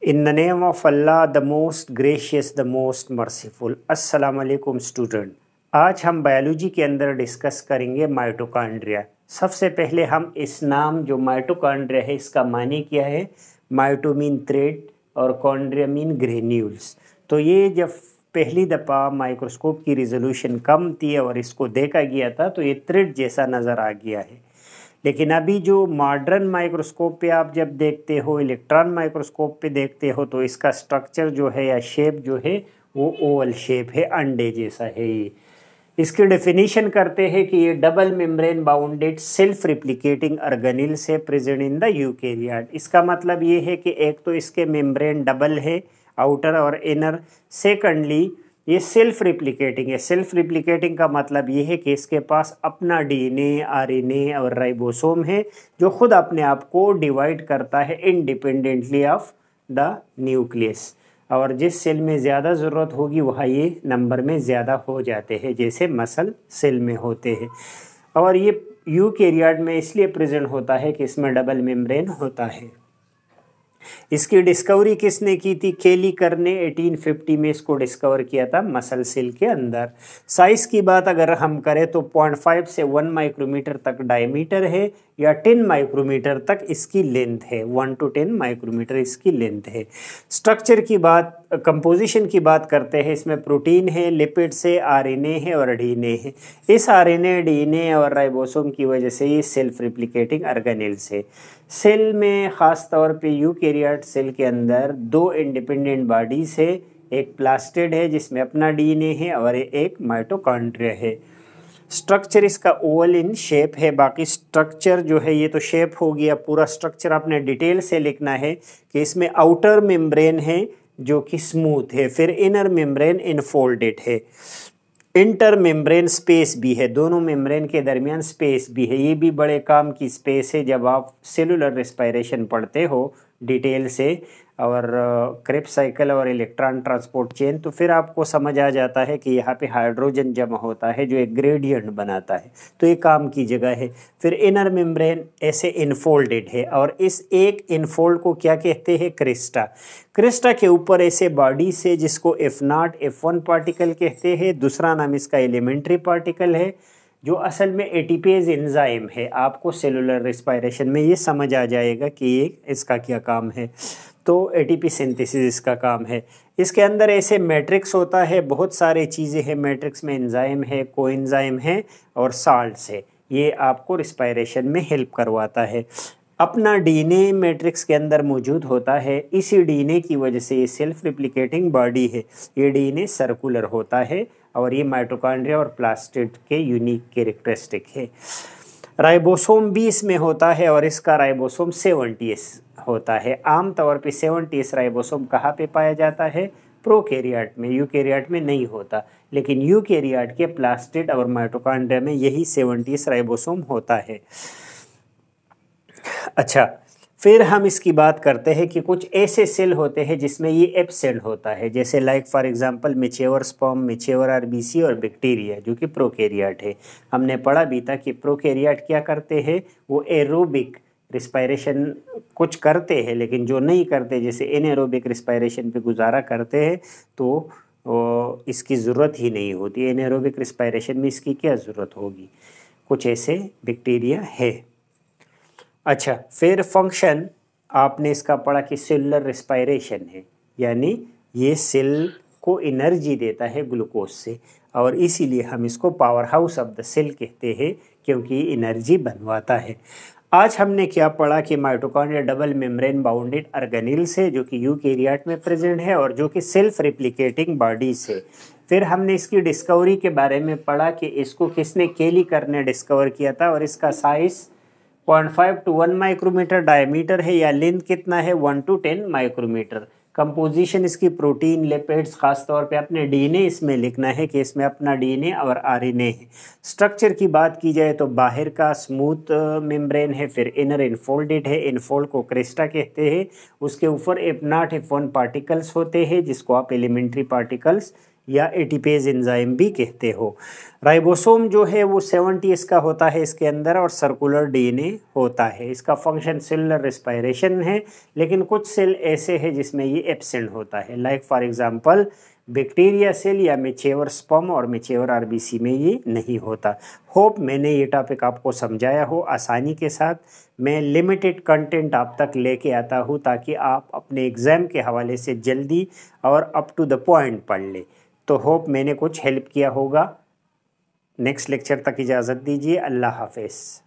In the name of Allah, the most gracious, the most merciful. अस्सलाम वालेकुम student. आज हम बायोलॉजी के अंदर डिस्कस करेंगे माइटोकॉन्ड्रिया। सबसे पहले हम इस नाम जो माइटोकॉन्ड्रिया है इसका मानी क्या है। माइटो मीन थ्रेड और कॉन्ड्रिया मीन ग्रेन्यूल्स। तो ये जब पहली दफ़ा माइक्रोस्कोप की रिजोल्यूशन कम थी और इसको देखा गया था तो ये थ्रेड जैसा नज़र आ गया है। लेकिन अभी जो मॉडर्न माइक्रोस्कोप पे आप जब देखते हो, इलेक्ट्रॉन माइक्रोस्कोप पे देखते हो, तो इसका स्ट्रक्चर जो है या शेप जो है वो ओवल शेप है, अंडे जैसा है। ये इसकी डेफिनेशन करते हैं कि ये double membrane bounded self replicating organelle से प्रेजेंट इन द यूकेरियोट। इसका मतलब ये है कि एक तो इसके मेम्ब्रेन डबल है, आउटर और इनर। सेकंडली ये सेल्फ रिप्लिकेटिंग है। सेल्फ रिप्लिकेटिंग का मतलब ये है कि इसके पास अपना डीएनए, आरएनए और राइबोसोम है जो खुद अपने आप को डिवाइड करता है इंडिपेंडेंटली ऑफ द न्यूक्लियस। और जिस सेल में ज़्यादा ज़रूरत होगी वहाँ ये नंबर में ज़्यादा हो जाते हैं, जैसे मसल सेल में होते हैं। और ये यूकेरियोट में इसलिए प्रेजेंट होता है कि इसमें डबल मेम्ब्रेन होता है। इसकी डिस्कवरी किसने की थी? केलीकर ने 1850 में इसको डिस्कवर किया था मसल सेल के अंदर। साइज़ की बात अगर हम करें तो 0.5 से 1 माइक्रोमीटर तक डायमीटर है या 10 माइक्रोमीटर तक इसकी लेंथ है। 1 to 10 माइक्रोमीटर इसकी लेंथ है। स्ट्रक्चर की बात, कंपोजिशन की बात करते हैं। इसमें प्रोटीन है, लिपिड से, आरएनए है और डीएनए है। इस आरएनए, डीएनए और राइबोसोम की वजह से ये सेल्फ रिप्लिकेटिंग ऑर्गेनेल्स है। सेल में ख़ास तौर पे यूकेरियोट सेल के अंदर दो इंडिपेंडेंट बॉडीज है। एक प्लास्टिड है जिसमें अपना डीएनए है और एक माइटोकॉन्ड्रिया है। स्ट्रक्चर इसका ओवल इन शेप है। बाकी स्ट्रक्चर जो है ये तो शेप हो गया, पूरा स्ट्रक्चर आपने डिटेल से लिखना है कि इसमें आउटर मेम्ब्रेन है जो कि स्मूथ है, फिर इनर मेम्ब्रेन इनफोल्डेड है, इंटर मेम्ब्रेन स्पेस भी है, दोनों मेम्ब्रेन के दरमियान स्पेस भी है। ये भी बड़े काम की स्पेस है जब आप सेलुलर रेस्पिरेशन पढ़ते हो डिटेल से और क्रेब्स साइकिल और इलेक्ट्रॉन ट्रांसपोर्ट चेन, तो फिर आपको समझ आ जाता है कि यहाँ पे हाइड्रोजन जमा होता है जो एक ग्रेडियंट बनाता है, तो ये काम की जगह है। फिर इनर मेम्ब्रेन ऐसे इनफोल्डेड है और इस एक इनफोल्ड को क्या कहते हैं? क्रिस्टा। क्रिस्टा के ऊपर ऐसे बॉडी से जिसको F0, F1 पार्टिकल कहते हैं। दूसरा नाम इसका एलिमेंट्री पार्टिकल है जो असल में एटीपेज एंजाइम है। आपको सेलुलर रेस्पिरेशन में ये समझ आ जाएगा कि ये इसका क्या काम है। तो एटीपी सिंथेसिस इसका काम है। इसके अंदर ऐसे मैट्रिक्स होता है, बहुत सारे चीज़ें हैं मैट्रिक्स में। एंजाइम है, कोएंजाइम है और साल्ट्स है। ये आपको रेस्पिरेशन में हेल्प करवाता है। अपना डीएनए मैट्रिक्स के अंदर मौजूद होता है। इसी डीएनए की वजह से ये सेल्फ रिप्लिकेटिंग बॉडी है। ये डीएनए सर्कुलर होता है और ये माइटोकॉन्ड्रिया और प्लास्टिड के यूनिक कैरेक्टरिस्टिक है। राइबोसोम 20 में होता है और इसका राइबोसोम 70s होता है। आम तौर पे 70s राइबोसोम कहाँ पे पाया जाता है? प्रोकैरियोट में, यूकैरियोट में नहीं होता। लेकिन यूकैरियोट के प्लास्टिड और माइटोकॉन्ड्रिया में यही 70s राइबोसोम होता है। अच्छा, फिर हम इसकी बात करते हैं कि कुछ ऐसे सेल होते हैं जिसमें ये एब्सेंट होता है, जैसे like for example mature sperm, mature RBC और बैक्टीरिया जो कि प्रोकैरियोट है। हमने पढ़ा भी था कि प्रोकैरियोट क्या करते हैं, वो एरोबिक रिस्पायरेशन कुछ करते हैं, लेकिन जो नहीं करते जैसे एनएरोबिक रिस्पायरेशन पे गुजारा करते हैं तो इसकी ज़रूरत ही नहीं होती। एनएरोबिक रिस्पायरेशन में इसकी क्या ज़रूरत होगी। कुछ ऐसे बैक्टीरिया है। अच्छा, फिर फंक्शन आपने इसका पढ़ा कि सेलुलर रेस्पिरेशन है, यानी ये सेल को एनर्जी देता है ग्लूकोज से और इसीलिए हम इसको power house of the cell कहते हैं क्योंकि एनर्जी बनवाता है। आज हमने क्या पढ़ा कि mitochondria double membrane bounded organelles है जो कि यूकेरियोट में प्रेजेंट है और जो कि सेल्फ रिप्लिकेटिंग बॉडीज है। फिर हमने इसकी डिस्कवरी के बारे में पढ़ा कि इसको किसने? केलीकर ने डिस्कवर किया था और इसका साइज़ 0.5 to 1 माइक्रोमीटर डायमीटर है या लेंथ कितना है? 1 to 10 माइक्रोमीटर। कंपोजिशन इसकी प्रोटीन, लिपिड्स, खास तौर पे अपने डीएनए इसमें लिखना है कि इसमें अपना डीएनए और आरएनए है। स्ट्रक्चर की बात की जाए तो बाहर का स्मूथ मेम्ब्रेन है, फिर इनर इनफोल्डेड है। इनफोल्ड को क्रिस्टा कहते हैं। उसके ऊपर F0, F1 पार्टिकल्स होते हैं जिसको आप एलिमेंट्री पार्टिकल्स या एटीपेज एंजाइम भी कहते हो। राइबोसोम जो है वो 70 इसका होता है इसके अंदर और सर्कुलर डीएनए होता है। इसका फंक्शन सेलुलर रेस्पिरेशन है, लेकिन कुछ सेल ऐसे हैं जिसमें ये एब्सेंट होता है, like for example bacteria cell या मेचेवर स्पर्म और मेचेवर आरबीसी में ये नहीं होता। होप मैंने ये टॉपिक आपको समझाया हो आसानी के साथ। मैं लिमिटेड कंटेंट आप तक लेके आता हूँ ताकि आप अपने एग्ज़ाम के हवाले से जल्दी और अप टू द पॉइंट पढ़ ले। तो होप मैंने कुछ हेल्प किया होगा। नेक्स्ट लेक्चर तक इजाज़त दीजिए। अल्लाह हाफ़िज़।